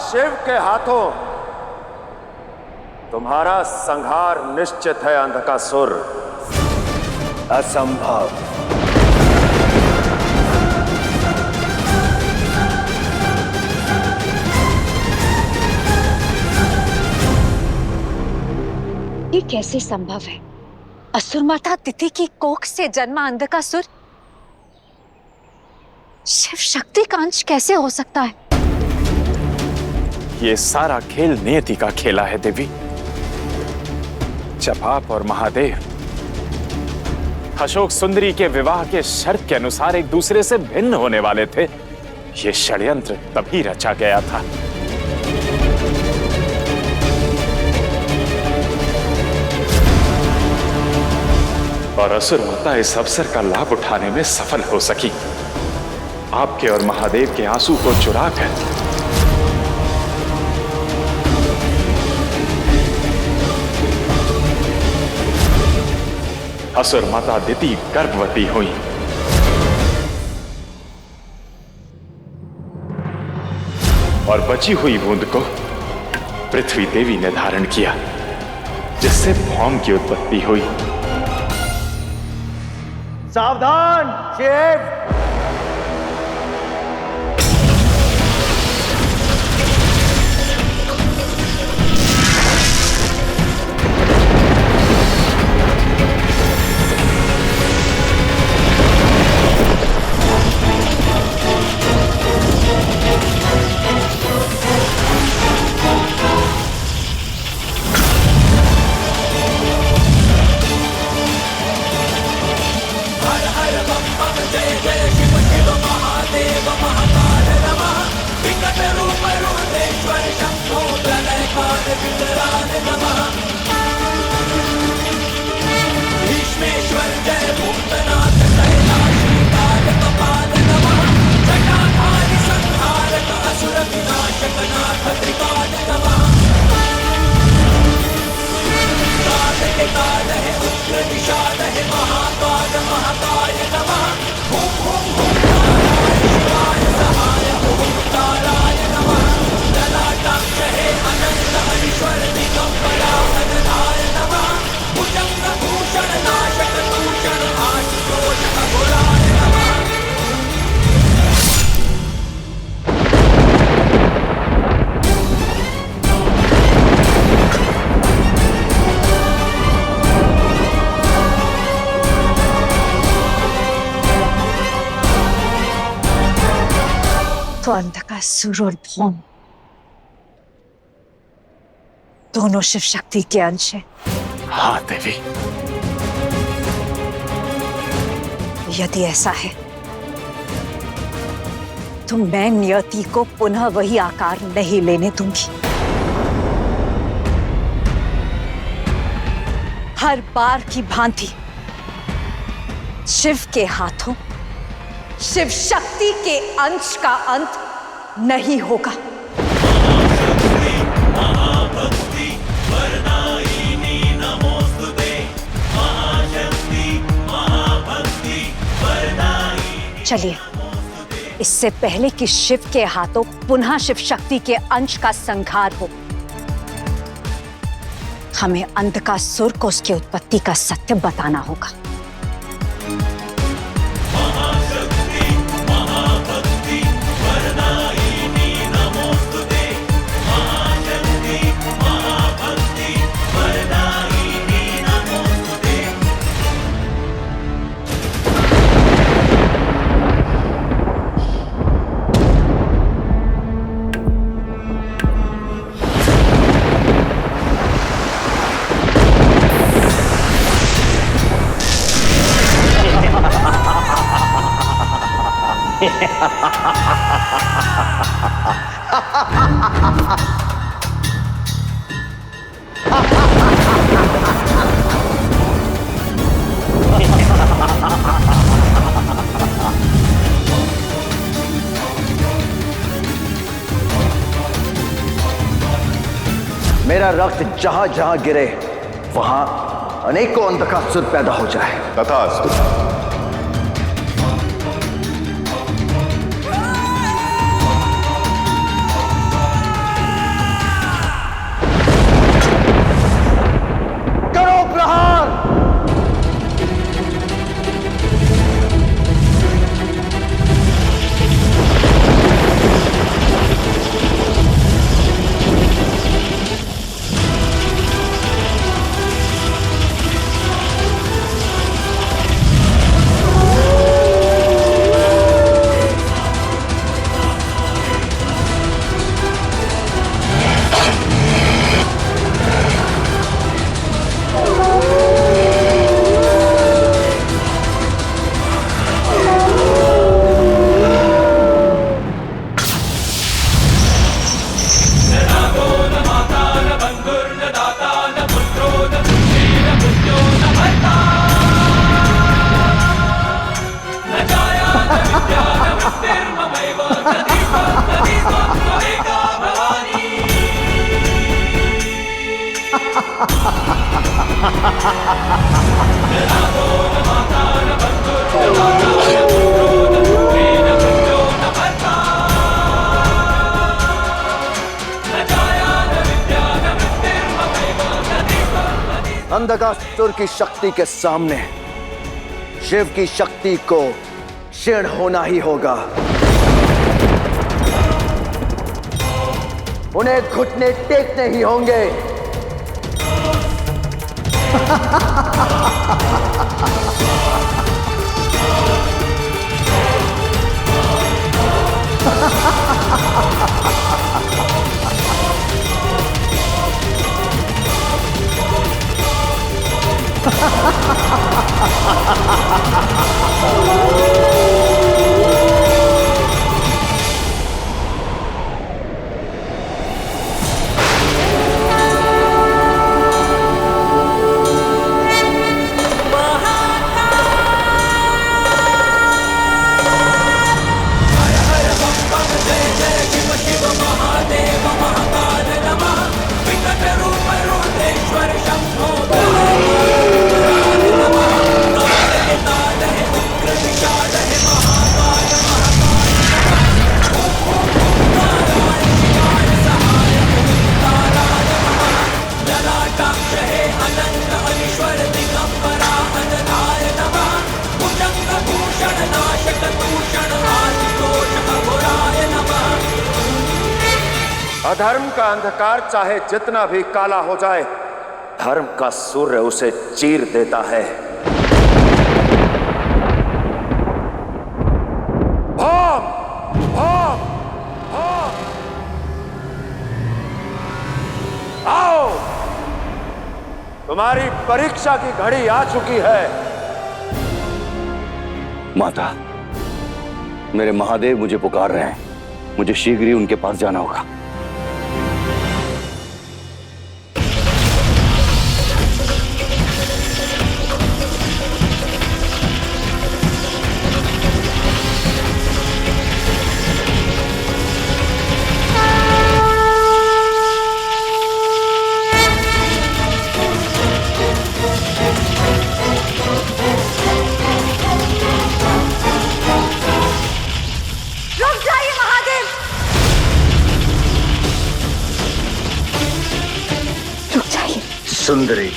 शिव के हाथों तुम्हारा संहार निश्चित है अंधकासुर। असंभव। ये कैसे संभव है? असुर माता तिथि की कोख से जन्मा अंधकासुर शिव शक्ति का अंश कैसे हो सकता है? ये सारा खेल नियति का खेला है देवी। जब आप और महादेव अशोक सुंदरी के विवाह के शर्त के अनुसार एक दूसरे से भिन्न होने वाले थे, ये षड्यंत्र तभी रचा गया था। और असुर माता इस अवसर का लाभ उठाने में सफल हो सकी। आपके और महादेव के आंसू को चुराकर असुर माता दिति गर्भवती हुई। और बची हुई बूंद को पृथ्वी देवी ने धारण किया, जिससे भौम की उत्पत्ति हुई। सावधान शिव! तो अंधकासुर और भौम दोनों शिव शक्ति के अंश हैं। हाँ देवी। यदि ऐसा है तो मैं नियति को पुनः वही आकार नहीं लेने दूंगी। हर बार की भांति शिव के हाथों शिव शक्ति के अंश का अंत नहीं होगा। चलिए, इससे पहले कि शिव के हाथों पुनः शिव शक्ति के अंश का संहार हो, हमें अंधकासुर को उसकी उत्पत्ति का सत्य बताना होगा। मेरा रक्त जहां जहां गिरे वहां अनेकों अंधकासुर पैदा हो जाए। तथास्तु। अंधकासुर की शक्ति के सामने शिव की शक्ति को क्षीण होना ही होगा। उन्हें घुटने टेकने ही होंगे। अधर्म का अंधकार चाहे जितना भी काला हो जाए, धर्म का सूर्य उसे चीर देता है। भौम, भौम, भौम। आओ, तुम्हारी परीक्षा की घड़ी आ चुकी है। माता, मेरे महादेव मुझे पुकार रहे हैं। मुझे शीघ्र ही उनके पास जाना होगा। सुंदरी,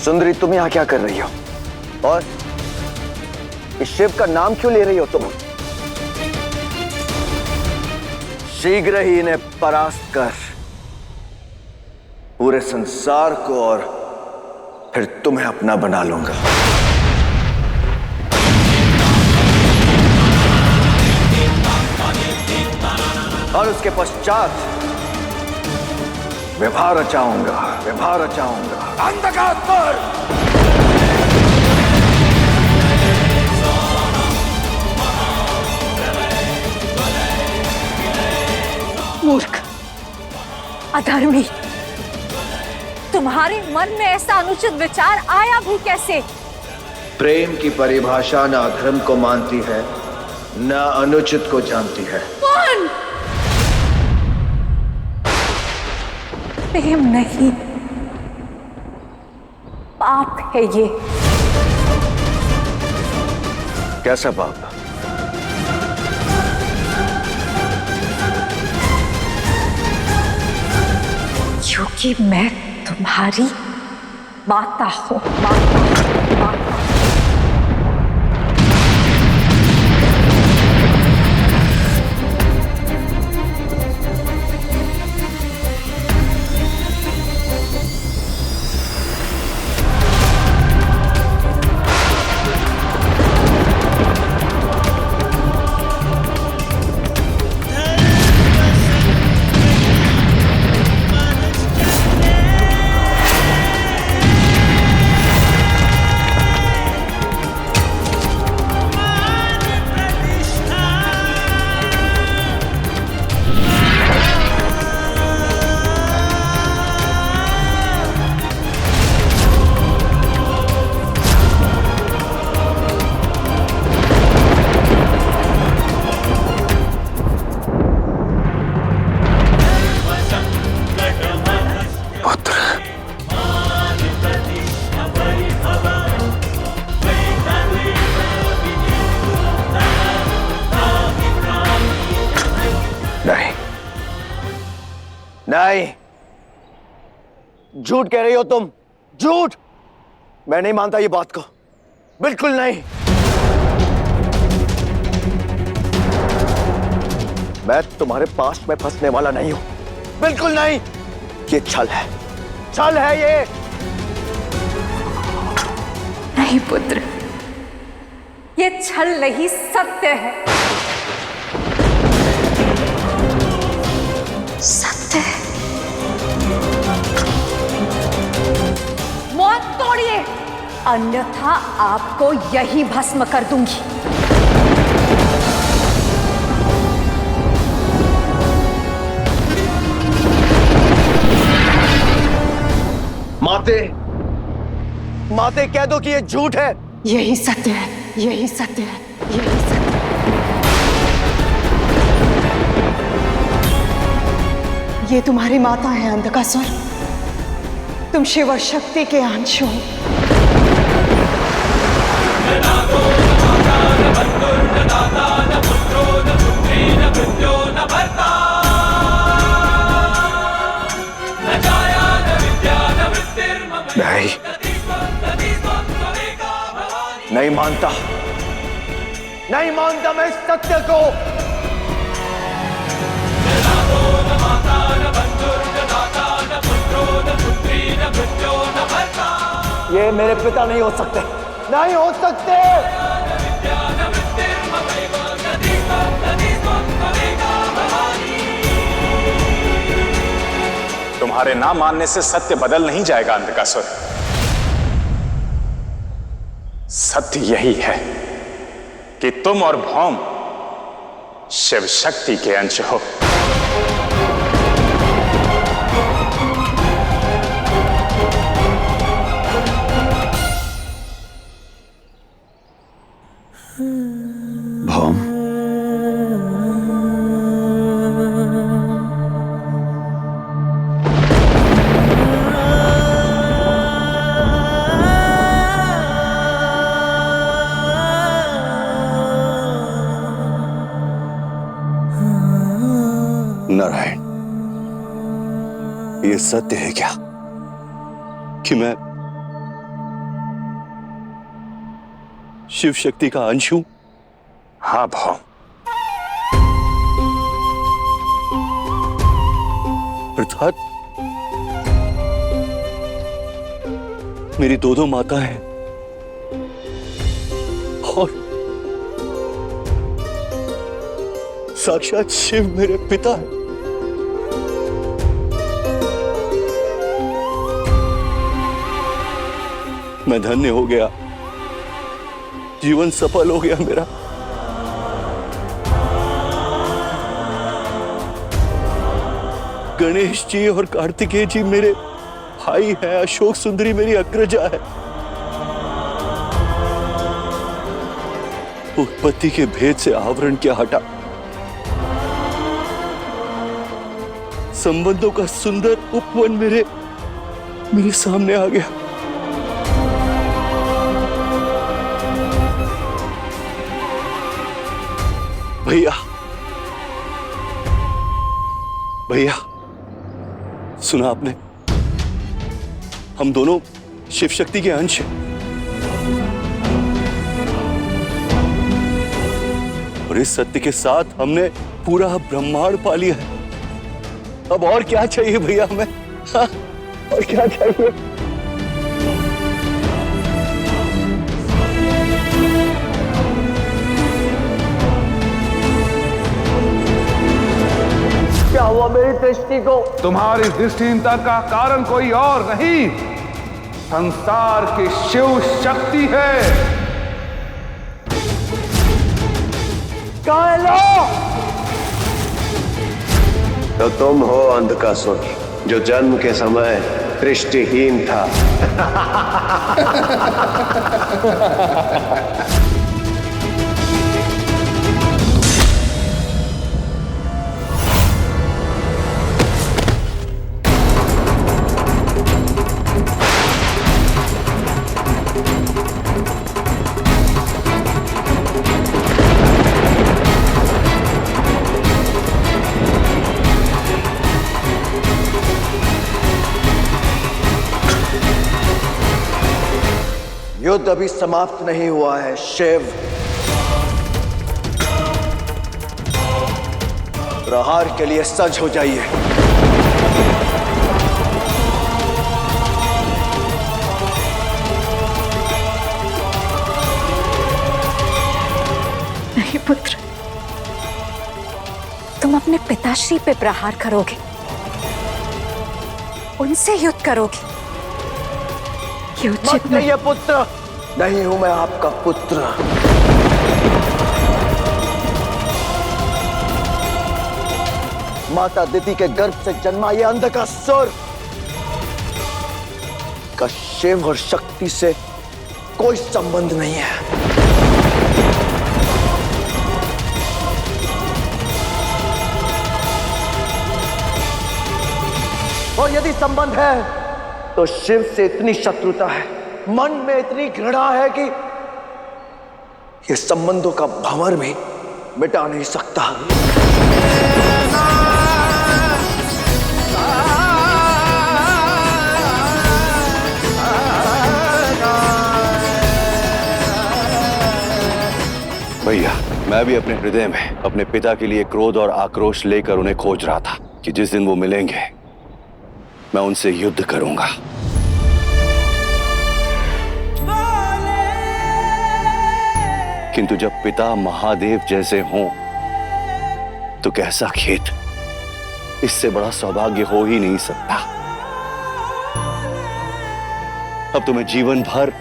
सुंदरी, तुम यहां क्या कर रही हो? और इस शिव का नाम क्यों ले रही हो तुम? शीघ्र ही इन्हें परास्त कर पूरे संसार को, और फिर तुम्हें अपना बना लूंगा। और उसके पश्चात विवाह रचाऊंगा, विवाह रचाऊंगा। अंधकासुर! मूर्ख, अधर्मी, तुम्हारे मन में ऐसा अनुचित विचार आया भी कैसे? प्रेम की परिभाषा न अधर्म को मानती है, न अनुचित को जानती है। कौन? प्रेम नहीं, पाप है ये। कैसा पाप? क्योंकि मैं तुम्हारी माता हूं, माता। नहीं, झूठ कह रही हो तुम, झूठ। मैं नहीं मानता ये बात को, बिल्कुल नहीं। मैं तुम्हारे पास में फंसने वाला नहीं हूं, बिल्कुल नहीं। ये छल है, छल है ये। नहीं पुत्र, ये छल नहीं, सत्य है। सत्य है। मौत तोड़िए, अन्यथा आपको यही भस्म कर दूंगी। माते, माते कह दो कि ये झूठ है। यही सत्य है, यही सत्य है, यही सत्य है। ये तुम्हारी माता है अंधकासुर। तुम शिव और शक्ति के अंश हो। नहीं, नहीं मानता, नहीं मानता मैं इस सत्य को। ये मेरे पिता नहीं हो सकते, नहीं हो सकते। तुम्हारे ना मानने से सत्य बदल नहीं जाएगा अंधकासुर। सत्य यही है कि तुम और भौम शिव शक्ति के अंश हो। भौम, नारायण, ये सत्य है क्या कि मैं शिव शक्ति का अंश हूं? हाँ भौम, अर्थात मेरी दो माता हैं और साक्षात शिव मेरे पिता है। मैं धन्य हो गया, जीवन सफल हो गया मेरा। गणेश जी और कार्तिकेय जी मेरे भाई हैं, अशोक सुंदरी मेरी अग्रजा है। उत्पत्ति के भेद से आवरण क्या हटा, संबंधों का सुंदर उपवन मेरे सामने आ गया। भैया, भैया, सुना आपने? हम दोनों शिव शक्ति के अंश हैं और इस सत्य के साथ हमने पूरा ब्रह्मांड पा लिया है। अब और क्या चाहिए भैया हमें? हाँ, और क्या चाहिए? क्या हुआ मेरी दृष्टि को? तुम्हारी दृष्टिहीनता का कारण कोई और नहीं, संसार की शिव शक्ति है। कहाँ है लो? तो तुम हो अंधकासुर, जो जन्म के समय दृष्टिहीन था। युद्ध अभी समाप्त नहीं हुआ है शिव। प्रहार के लिए सज हो जाइए। नहीं पुत्र, तुम अपने पिताश्री पे प्रहार करोगे, उनसे युद्ध करोगे। ये उचित मत कहिए पुत्र, नहीं हूं मैं आपका पुत्र। माता दिति के गर्भ से जन्मा ये अंधकासुर का शिव और शक्ति से कोई संबंध नहीं है। और यदि संबंध है तो शिव से इतनी शत्रुता है, मन में इतनी घृणा है कि ये संबंधों का भंवर भी मिटा नहीं सकता। भैया, मैं भी अपने हृदय में अपने पिता के लिए क्रोध और आक्रोश लेकर उन्हें खोज रहा था कि जिस दिन वो मिलेंगे मैं उनसे युद्ध करूंगा। किंतु जब पिता महादेव जैसे हों तो कैसा खेत, इससे बड़ा सौभाग्य हो ही नहीं सकता। अब तो मैं जीवन भर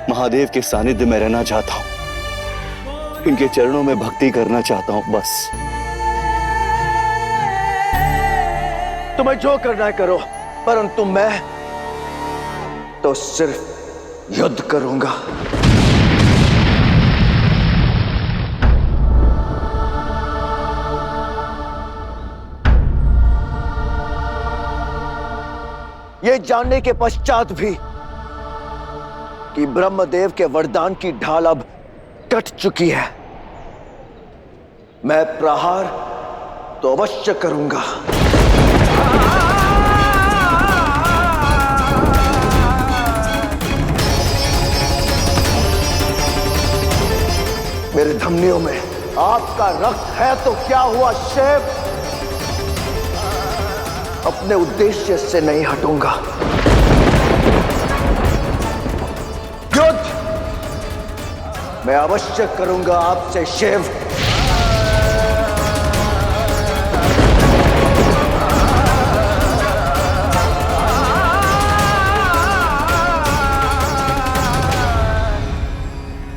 महादेव के सानिध्य में रहना चाहता हूं, इनके चरणों में भक्ति करना चाहता हूं बस। तुम्हें जो करना है करो, परंतु मैं तो सिर्फ युद्ध करूंगा। ये जानने के पश्चात भी कि ब्रह्मदेव के वरदान की ढाल अब कट चुकी है, मैं प्रहार तो अवश्य करूंगा। मेरे धमनियों में आपका रक्त है तो क्या हुआ शिव, अपने उद्देश्य से नहीं हटूंगा। युद्ध मैं अवश्य करूंगा आपसे शिव।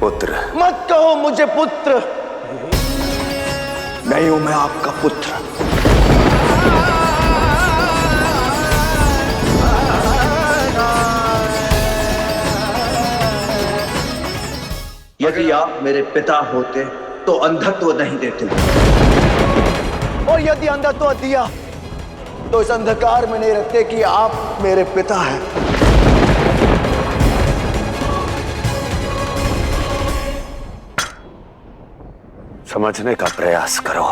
पुत्र मत कहो मुझे पुत्र, नहीं हूं मैं आपका पुत्र। यदि आप मेरे पिता होते तो अंधत्व नहीं देते, और यदि अंधत्व दिया तो इस अंधकार में नहीं रखते कि आप मेरे पिता हैं। समझने का प्रयास करो,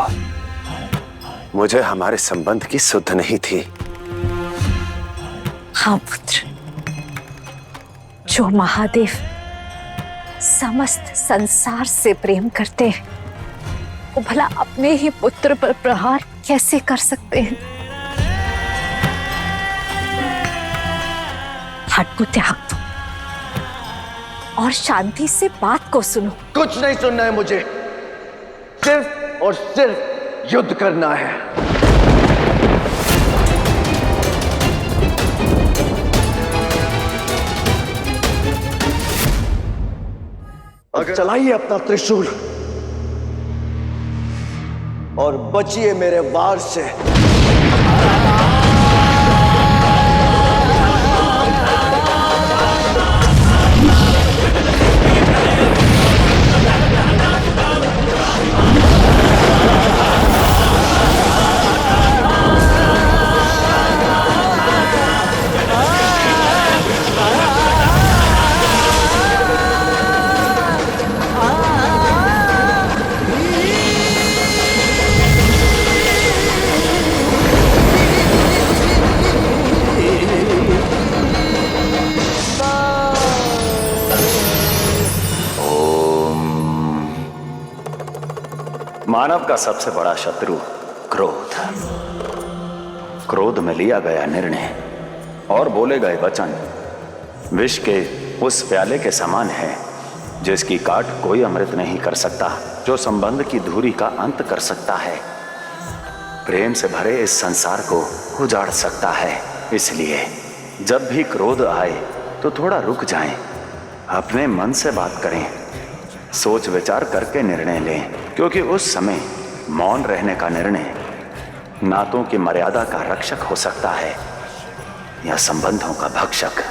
मुझे हमारे संबंध की सुध नहीं थी। हाँ पुत्र, जो महादेव समस्त संसार से प्रेम करते हैं, वो भला अपने ही पुत्र पर प्रहार कैसे कर सकते हैं? हट को त्याग दो और शांति से बात को सुनो। कुछ नहीं सुनना है मुझे, सिर्फ और सिर्फ युद्ध करना है। अब चलाइए अपना त्रिशूल और बचिए मेरे वार से। मानव का सबसे बड़ा शत्रु क्रोध। क्रोध में लिया गया निर्णय और बोले गए वचन विष के उस प्याले के समान है जिसकी काट कोई अमृत नहीं कर सकता, जो संबंध की धुरी का अंत कर सकता है, प्रेम से भरे इस संसार को उजाड़ सकता है। इसलिए जब भी क्रोध आए तो थोड़ा रुक जाएं, अपने मन से बात करें, सोच विचार करके निर्णय लें, क्योंकि उस समय मौन रहने का निर्णय नातों की मर्यादा का रक्षक हो सकता है या संबंधों का भक्षक।